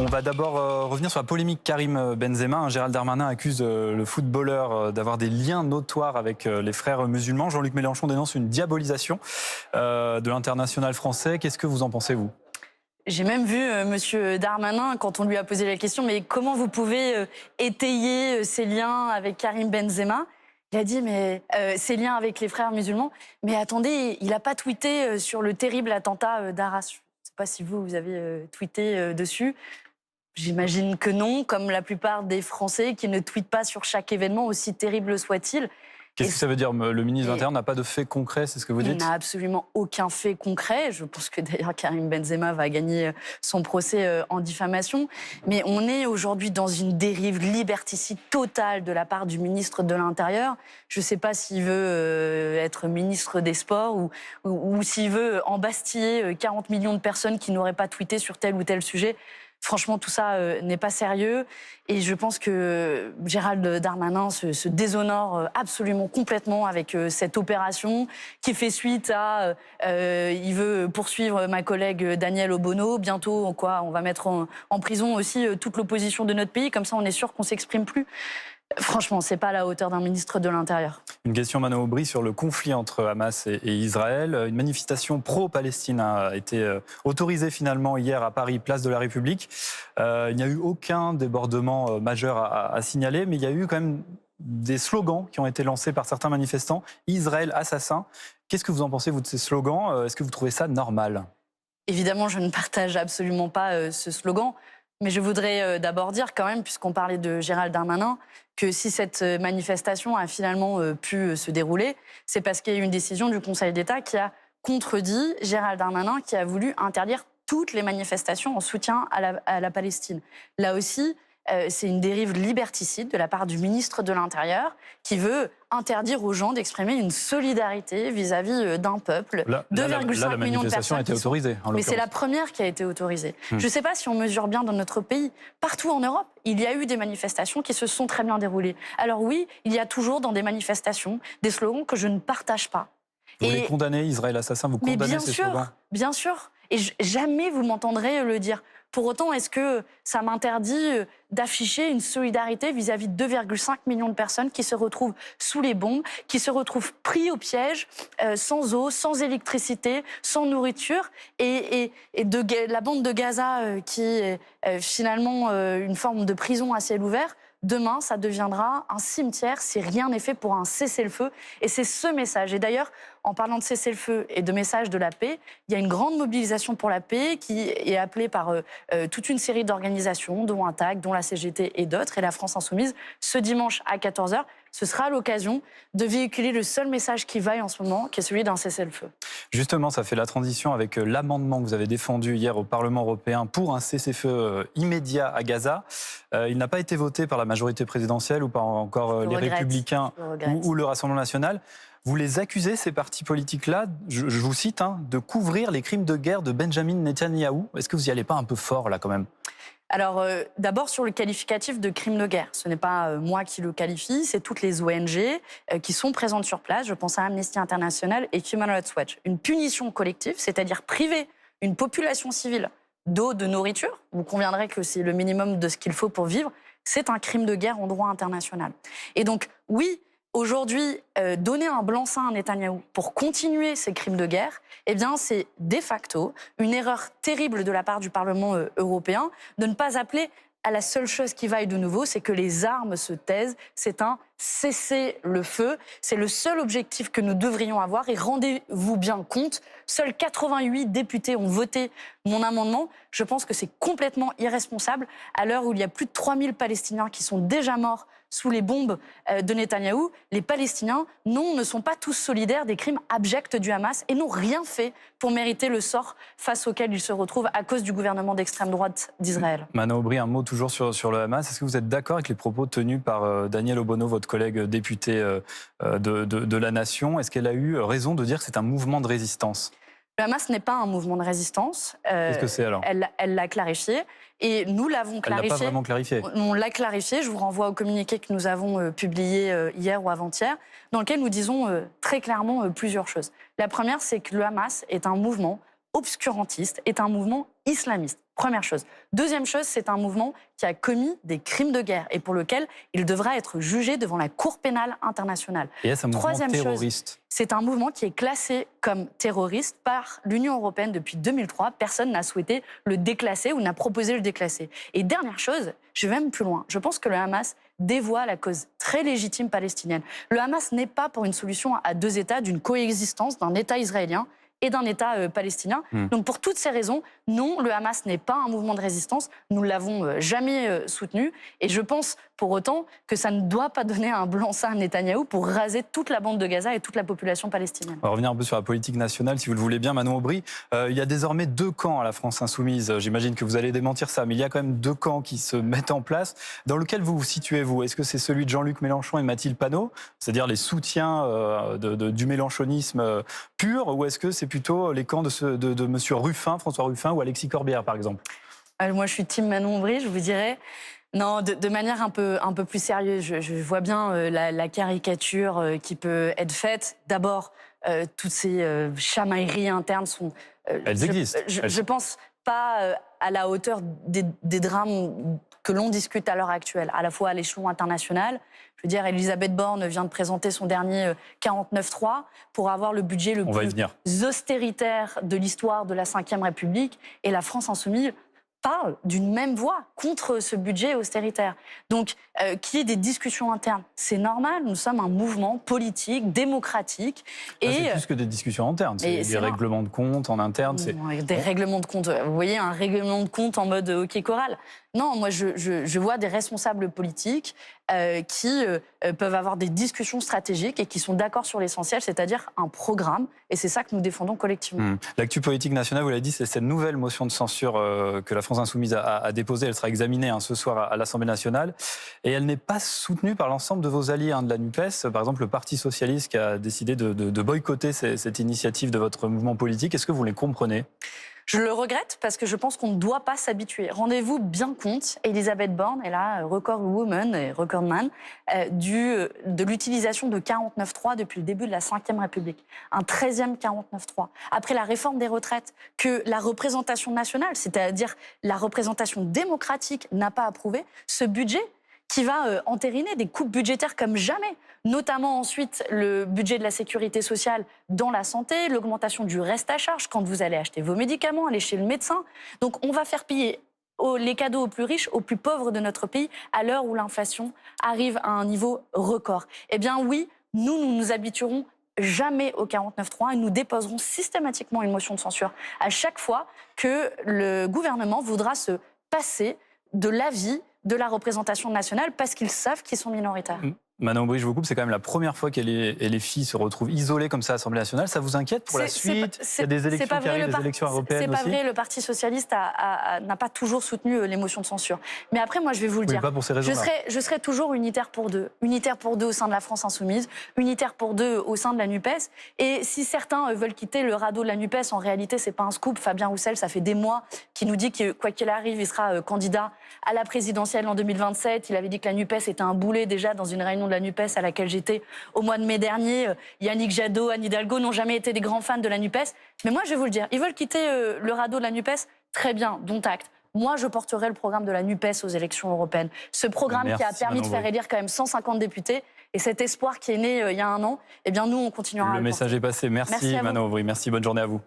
On va d'abord revenir sur la polémique Karim Benzema. Gérald Darmanin accuse le footballeur d'avoir des liens notoires avec les frères musulmans. Jean-Luc Mélenchon dénonce une diabolisation de l'international français. Qu'est-ce que vous en pensez, vous ? J'ai même vu Monsieur Darmanin, quand on lui a posé la question, mais comment vous pouvez étayer ces liens avec Karim Benzema ? Il a dit, mais ces liens avec les frères musulmans. Mais attendez, il n'a pas tweeté sur le terrible attentat d'Arras. Je ne sais pas si vous avez tweeté dessus. J'imagine que non, comme la plupart des Français qui ne tweetent pas sur chaque événement, aussi terrible soit-il. Qu'est-ce que ça veut dire ? Le ministre de l'Intérieur n'a pas de fait concret, c'est ce que vous dites ? Il n'a absolument aucun fait concret. Je pense que d'ailleurs Karim Benzema va gagner son procès en diffamation. Mais on est aujourd'hui dans une dérive liberticide totale de la part du ministre de l'Intérieur. Je ne sais pas s'il veut être ministre des Sports ou s'il veut embastiller 40 millions de personnes qui n'auraient pas tweeté sur tel ou tel sujet. Franchement, tout ça n'est pas sérieux. Et je pense que Gérald Darmanin se déshonore absolument complètement avec cette opération qui fait suite à... il veut poursuivre ma collègue Danielle Obono. Bientôt, on va mettre en prison aussi toute l'opposition de notre pays. Comme ça, on est sûr qu'on ne s'exprime plus. Franchement, c'est pas à la hauteur d'un ministre de l'Intérieur. Une question, Manon Aubry, sur le conflit entre Hamas et Israël. Une manifestation pro-Palestine a été autorisée finalement hier à Paris, place de la République. Il n'y a eu aucun débordement majeur à signaler, mais il y a eu quand même des slogans qui ont été lancés par certains manifestants. Israël assassin. Qu'est-ce que vous en pensez, vous, de ces slogans ? Est-ce que vous trouvez ça normal ? Évidemment, je ne partage absolument pas ce slogan. Mais je voudrais d'abord dire quand même, puisqu'on parlait de Gérald Darmanin, que si cette manifestation a finalement pu se dérouler, c'est parce qu'il y a eu une décision du Conseil d'État qui a contredit Gérald Darmanin, qui a voulu interdire toutes les manifestations en soutien à la Palestine. Là aussi, c'est une dérive liberticide de la part du ministre de l'Intérieur qui veut interdire aux gens d'exprimer une solidarité vis-à-vis d'un peuple. 2,5 millions de personnes. A été autorisée, mais c'est la première qui a été autorisée. Je ne sais pas si on mesure bien dans notre pays. Partout en Europe, il y a eu des manifestations qui se sont très bien déroulées. Alors oui, il y a toujours dans des manifestations des slogans que je ne partage pas. Vous les condamnez, Israël assassin, vous condamnez ces slogans ? Bien sûr. Et jamais vous m'entendrez le dire. Pour autant, est-ce que ça m'interdit d'afficher une solidarité vis-à-vis de 2,5 millions de personnes qui se retrouvent sous les bombes, qui se retrouvent pris au piège, sans eau, sans électricité, sans nourriture, et de la bande de Gaza qui est finalement une forme de prison à ciel ouvert? Demain, ça deviendra un cimetière si rien n'est fait pour un cessez-le-feu. Et c'est ce message. Et d'ailleurs, en parlant de cessez-le-feu et de message de la paix, il y a une grande mobilisation pour la paix qui est appelée par toute une série d'organisations, dont Intact, dont la CGT et d'autres, et la France Insoumise, ce dimanche à 14h. Ce sera l'occasion de véhiculer le seul message qui vaille en ce moment, qui est celui d'un cessez-le-feu. Justement, ça fait la transition avec l'amendement que vous avez défendu hier au Parlement européen pour un cessez-le-feu immédiat à Gaza. Il n'a pas été voté par la majorité présidentielle ou par encore les Républicains ou le Rassemblement national. Vous les accusez, ces partis politiques-là, je vous cite, de couvrir les crimes de guerre de Benjamin Netanyahou. Est-ce que vous n'y allez pas un peu fort, là, quand même ? Alors, d'abord sur le qualificatif de crime de guerre. Ce n'est pas moi qui le qualifie, c'est toutes les ONG qui sont présentes sur place. Je pense à Amnesty International et Human Rights Watch. Une punition collective, c'est-à-dire priver une population civile d'eau, de nourriture, vous conviendrez que c'est le minimum de ce qu'il faut pour vivre, c'est un crime de guerre en droit international. Et donc, oui, aujourd'hui, donner un blanc-seing à Netanyahou pour continuer ces crimes de guerre, eh bien, c'est de facto une erreur terrible de la part du Parlement européen de ne pas appeler à la seule chose qui vaille de nouveau, c'est que les armes se taisent. C'est un cessez-le-feu. C'est le seul objectif que nous devrions avoir. Et rendez-vous bien compte, seuls 88 députés ont voté mon amendement. Je pense que c'est complètement irresponsable à l'heure où il y a plus de 3000 Palestiniens qui sont déjà morts sous les bombes de Netanyahou. Les Palestiniens, non, ne sont pas tous solidaires des crimes abjects du Hamas et n'ont rien fait pour mériter le sort face auquel ils se retrouvent à cause du gouvernement d'extrême droite d'Israël. Manon Aubry, un mot toujours sur le Hamas. Est-ce que vous êtes d'accord avec les propos tenus par Danielle Obono, votre collègue députée de la Nation? Est-ce qu'elle a eu raison de dire que c'est un mouvement de résistance? Le Hamas n'est pas un mouvement de résistance. Qu'est-ce que c'est alors? Elle l'a clarifié. Et nous l'avons clarifié. Elle l'a pas vraiment clarifié. On l'a clarifié. Je vous renvoie au communiqué que nous avons publié hier ou avant-hier, dans lequel nous disons très clairement plusieurs choses. La première, c'est que le Hamas est un mouvement obscurantiste, est un mouvement islamiste. Première chose. Deuxième chose, c'est un mouvement qui a commis des crimes de guerre et pour lequel il devra être jugé devant la Cour pénale internationale. Et est-ce un mouvement Troisième terroriste? chose, c'est un mouvement qui est classé comme terroriste par l'Union européenne depuis 2003. Personne n'a souhaité le déclasser ou n'a proposé le déclasser. Et dernière chose, je vais même plus loin. Je pense que le Hamas dévoie la cause très légitime palestinienne. Le Hamas n'est pas pour une solution à deux États, d'une coexistence d'un État israélien et d'un État palestinien. Donc pour toutes ces raisons, non, le Hamas n'est pas un mouvement de résistance. Nous ne l'avons jamais soutenu. Et je pense pour autant que ça ne doit pas donner un blanc-seing à Netanyahou pour raser toute la bande de Gaza et toute la population palestinienne. On va revenir un peu sur la politique nationale, si vous le voulez bien, Manon Aubry. Il y a désormais 2 camps à la France insoumise. J'imagine que vous allez démentir ça, mais il y a quand même 2 camps qui se mettent en place. Dans lequel vous vous situez, vous? Est-ce que c'est celui de Jean-Luc Mélenchon et Mathilde Panot, c'est-à-dire les soutiens du mélenchonisme pur, ou est-ce que c'est plutôt les camps de M. Ruffin, François Ruffin ou Alexis Corbière, par exemple? Moi, je suis team Manon Aubry, je vous dirais. Non, de manière un peu plus sérieuse, je vois bien la caricature qui peut être faite. D'abord, toutes ces chamailleries internes sont... Elles existent. Je pense pas à la hauteur des drames que l'on discute à l'heure actuelle, à la fois à l'échelon international. Je veux dire, Elisabeth Borne vient de présenter son dernier 49.3 pour avoir le budget le plus austéritaire de l'histoire de la Ve République. Et la France insoumise parle d'une même voix contre ce budget austéritaire. Donc, qu'il y ait des discussions internes, c'est normal. Nous sommes un mouvement politique, démocratique. C'est plus que des discussions internes, c'est des règlements de compte en interne. Des règlements de compte. Vous voyez, un règlement de compte en mode hockey choral. Non, moi, je vois des responsables politiques qui peuvent avoir des discussions stratégiques et qui sont d'accord sur l'essentiel, c'est-à-dire un programme. Et c'est ça que nous défendons collectivement. L'actu politique nationale, vous l'avez dit, c'est cette nouvelle motion de censure que la France insoumise a déposée. Elle sera examinée ce soir à l'Assemblée nationale. Et elle n'est pas soutenue par l'ensemble de vos alliés de la NUPES. Par exemple, le Parti socialiste qui a décidé de boycotter cette initiative de votre mouvement politique. Est-ce que vous les comprenez ? Je le regrette parce que je pense qu'on ne doit pas s'habituer. Rendez-vous bien compte, Elisabeth Borne est la record woman et record man de l'utilisation de 49.3 depuis le début de la Ve République. Un 13e 49.3. Après la réforme des retraites que la représentation nationale, c'est-à-dire la représentation démocratique, n'a pas approuvé, ce budget qui va entériner des coupes budgétaires comme jamais, notamment ensuite le budget de la sécurité sociale dans la santé, l'augmentation du reste à charge quand vous allez acheter vos médicaments, aller chez le médecin. Donc on va faire payer les cadeaux aux plus riches, aux plus pauvres de notre pays, à l'heure où l'inflation arrive à un niveau record. Eh bien oui, nous nous habituerons jamais au 49.3 et nous déposerons systématiquement une motion de censure à chaque fois que le gouvernement voudra se passer de l'avis de la représentation nationale parce qu'ils savent qu'ils sont minoritaires. Manon Aubry, je vous coupe, c'est quand même la première fois que les filles se retrouvent isolées comme ça à l'Assemblée nationale. Ça vous inquiète pour la suite? Il y a des élections qui arrivent, des élections européennes aussi. C'est pas vrai, le Parti socialiste n'a pas toujours soutenu les motions de censure. Mais après, moi, je vais vous le dire. Pas pour ces raisons-là. Je serai toujours unitaire pour deux. Unitaire pour deux au sein de la France insoumise, unitaire pour deux au sein de la NUPES. Et si certains veulent quitter le radeau de la NUPES, en réalité, c'est pas un scoop. Fabien Roussel, ça fait des mois qu'il nous dit que, quoi qu'il arrive, il sera candidat à la présidentielle en 2027. Il avait dit que la NUPES était un boulet déjà dans une réunion de la NUPES à laquelle j'étais au mois de mai dernier. Yannick Jadot, Anne Hidalgo n'ont jamais été des grands fans de la NUPES. Mais moi, je vais vous le dire, ils veulent quitter le radeau de la NUPES. Très bien, dont acte. Moi, je porterai le programme de la NUPES aux élections européennes. Ce programme qui a permis de faire élire quand même 150 députés. Et cet espoir qui est né il y a un an, eh bien, nous, on continuera à le porter. Le message est passé. Merci Manon Aubry. Merci, bonne journée à vous.